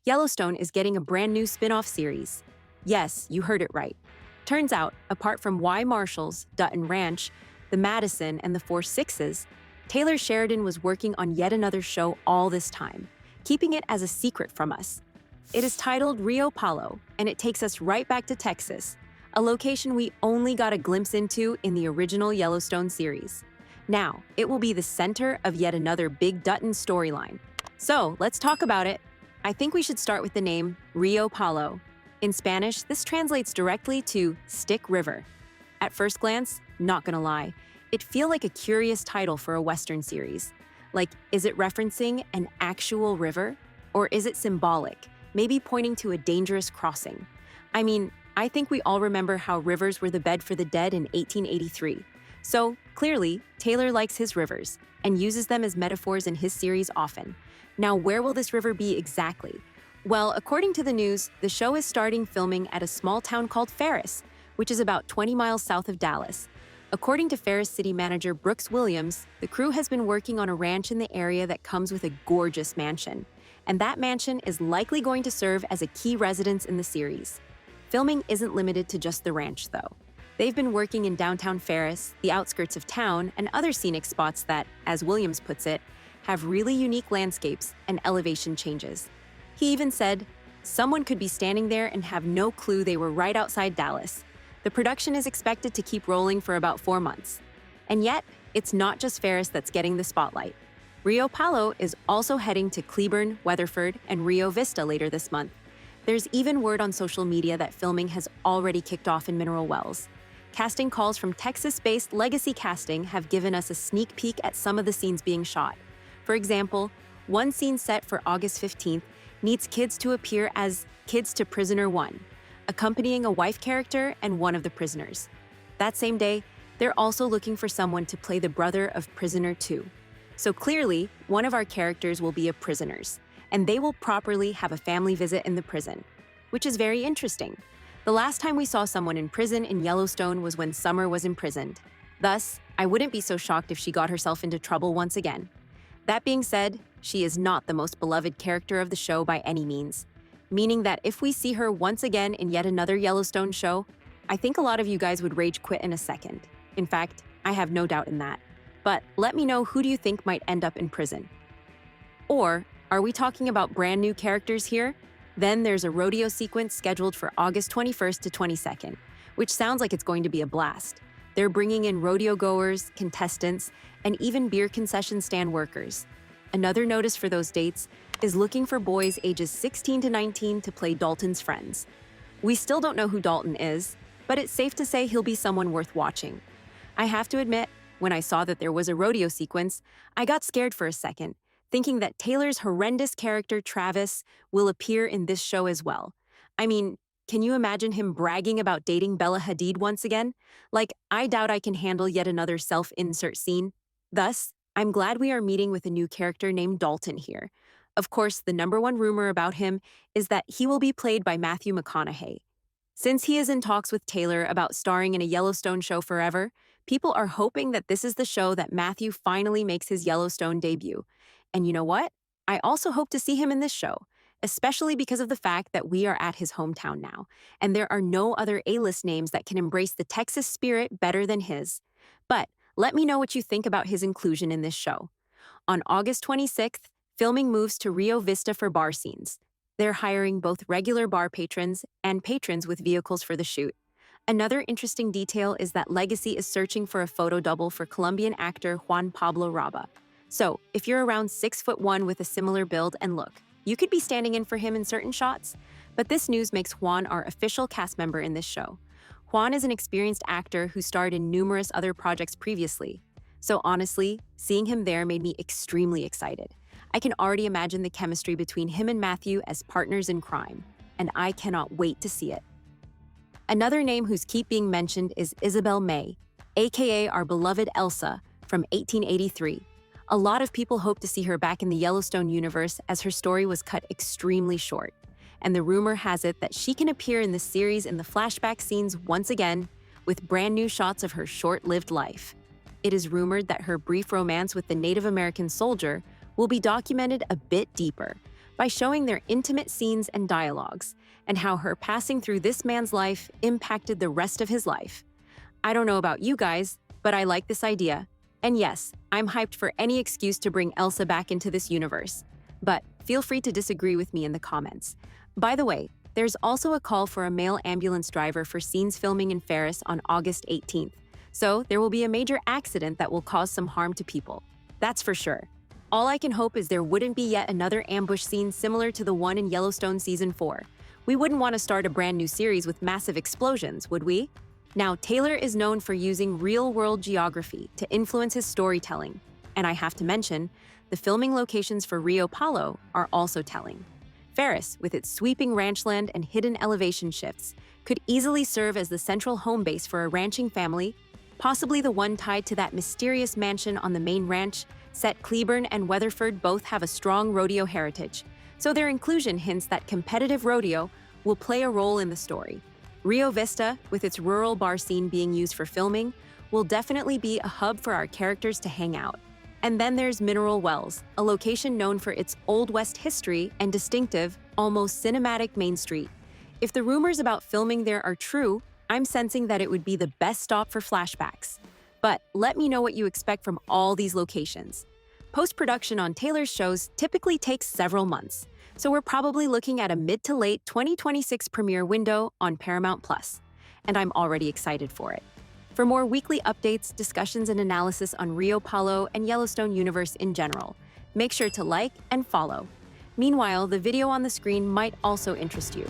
Yellowstone is getting a brand new spin-off series. Yes, you heard it right. Turns out, apart from Y. Marshall's Dutton Ranch, the Madison, and the Four Sixes, Taylor Sheridan was working on yet another show all this time, keeping it as a secret from us. It is titled Rio Palo, and it takes us right back to Texas, a location we only got a glimpse into in the original Yellowstone series. Now, it will be the center of yet another big Dutton storyline. So, let's talk about it. I think we should start with the name Rio Palo. In Spanish, this translates directly to Stick River. At first glance, not gonna lie, it feels like a curious title for a Western series. Like, is it referencing an actual river? Or is it symbolic, maybe pointing to a dangerous crossing? I mean, I think we all remember how rivers were the bed for the dead in 1883. So, clearly, Taylor likes his rivers and uses them as metaphors in his series often. Now, where will this river be exactly? Well, according to the news, the show is starting filming at a small town called Ferris, which is about 20 miles south of Dallas. According to Ferris City Manager Brooks Williams, the crew has been working on a ranch in the area that comes with a gorgeous mansion. And that mansion is likely going to serve as a key residence in the series. Filming isn't limited to just the ranch, though. They've been working in downtown Ferris, the outskirts of town, and other scenic spots that, as Williams puts it, have really unique landscapes and elevation changes. He even said, someone could be standing there and have no clue they were right outside Dallas. The production is expected to keep rolling for about 4 months. And yet, it's not just Ferris that's getting the spotlight. Rio Palo is also heading to Cleburne, Weatherford, and Rio Vista later this month. There's even word on social media that filming has already kicked off in Mineral Wells. Casting calls from Texas-based Legacy Casting have given us a sneak peek at some of the scenes being shot. For example, one scene set for August 15th needs kids to appear as Kids to Prisoner 1, accompanying a wife character and one of the prisoners. That same day, they're also looking for someone to play the brother of Prisoner 2. So clearly, one of our characters will be a prisoner's, and they will properly have a family visit in the prison, which is very interesting. The last time we saw someone in prison in Yellowstone was when Summer was imprisoned. Thus, I wouldn't be so shocked if she got herself into trouble once again. That being said, she is not the most beloved character of the show by any means, meaning that if we see her once again in yet another Yellowstone show, I think a lot of you guys would rage quit in a second. In fact, I have no doubt in that. But let me know, who do you think might end up in prison? Or, are we talking about brand new characters here? Then there's a rodeo sequence scheduled for August 21st to 22nd, which sounds like it's going to be a blast. They're bringing in rodeo goers, contestants, and even beer concession stand workers. Another notice for those dates is looking for boys ages 16 to 19 to play Dalton's friends. We still don't know who Dalton is, but it's safe to say he'll be someone worth watching. I have to admit, when I saw that there was a rodeo sequence, I got scared for a second, thinking that Taylor's horrendous character Travis will appear in this show as well. I mean, can you imagine him bragging about dating Bella Hadid once again? Like, I doubt I can handle yet another self-insert scene. Thus, I'm glad we are meeting with a new character named Dalton here. Of course, the number one rumor about him is that he will be played by Matthew McConaughey. Since he is in talks with Taylor about starring in a Yellowstone show forever, people are hoping that this is the show that Matthew finally makes his Yellowstone debut. And you know what? I also hope to see him in this show, especially because of the fact that we are at his hometown now, and there are no other A-list names that can embrace the Texas spirit better than his. But let me know what you think about his inclusion in this show. On August 26th, filming moves to Rio Vista for bar scenes. They're hiring both regular bar patrons and patrons with vehicles for the shoot. Another interesting detail is that Legacy is searching for a photo double for Colombian actor Juan Pablo Raba. So, if you're around 6'1" with a similar build and look, you could be standing in for him in certain shots. But this news makes Juan our official cast member in this show. Juan is an experienced actor who starred in numerous other projects previously. So honestly, seeing him there made me extremely excited. I can already imagine the chemistry between him and Matthew as partners in crime, and I cannot wait to see it. Another name who's keep being mentioned is Isabel May, aka our beloved Elsa from 1883. A lot of people hope to see her back in the Yellowstone universe as her story was cut extremely short. And the rumor has it that she can appear in the series in the flashback scenes once again, with brand new shots of her short-lived life. It is rumored that her brief romance with the Native American soldier will be documented a bit deeper, by showing their intimate scenes and dialogues, and how her passing through this man's life impacted the rest of his life. I don't know about you guys, but I like this idea. And yes, I'm hyped for any excuse to bring Elsa back into this universe. But feel free to disagree with me in the comments. By the way, there's also a call for a male ambulance driver for scenes filming in Ferris on August 18th. So there will be a major accident that will cause some harm to people. That's for sure. All I can hope is there wouldn't be yet another ambush scene similar to the one in Yellowstone Season 4. We wouldn't want to start a brand new series with massive explosions, would we? Now, Taylor is known for using real-world geography to influence his storytelling. And I have to mention, the filming locations for Rio Palo are also telling. Ferris, with its sweeping ranchland and hidden elevation shifts, could easily serve as the central home base for a ranching family, possibly the one tied to that mysterious mansion on the main ranch. Set Cleburne and Weatherford both have a strong rodeo heritage, so their inclusion hints that competitive rodeo will play a role in the story. Rio Vista, with its rural bar scene being used for filming, will definitely be a hub for our characters to hang out. And then there's Mineral Wells, a location known for its Old West history and distinctive, almost cinematic Main Street. If the rumors about filming there are true, I'm sensing that it would be the best stop for flashbacks. But let me know what you expect from all these locations. Post-production on Taylor's shows typically takes several months, so we're probably looking at a mid to late 2026 premiere window on Paramount+, and I'm already excited for it. For more weekly updates, discussions, and analysis on Rio Palo and Yellowstone universe in general, make sure to like and follow. Meanwhile, the video on the screen might also interest you.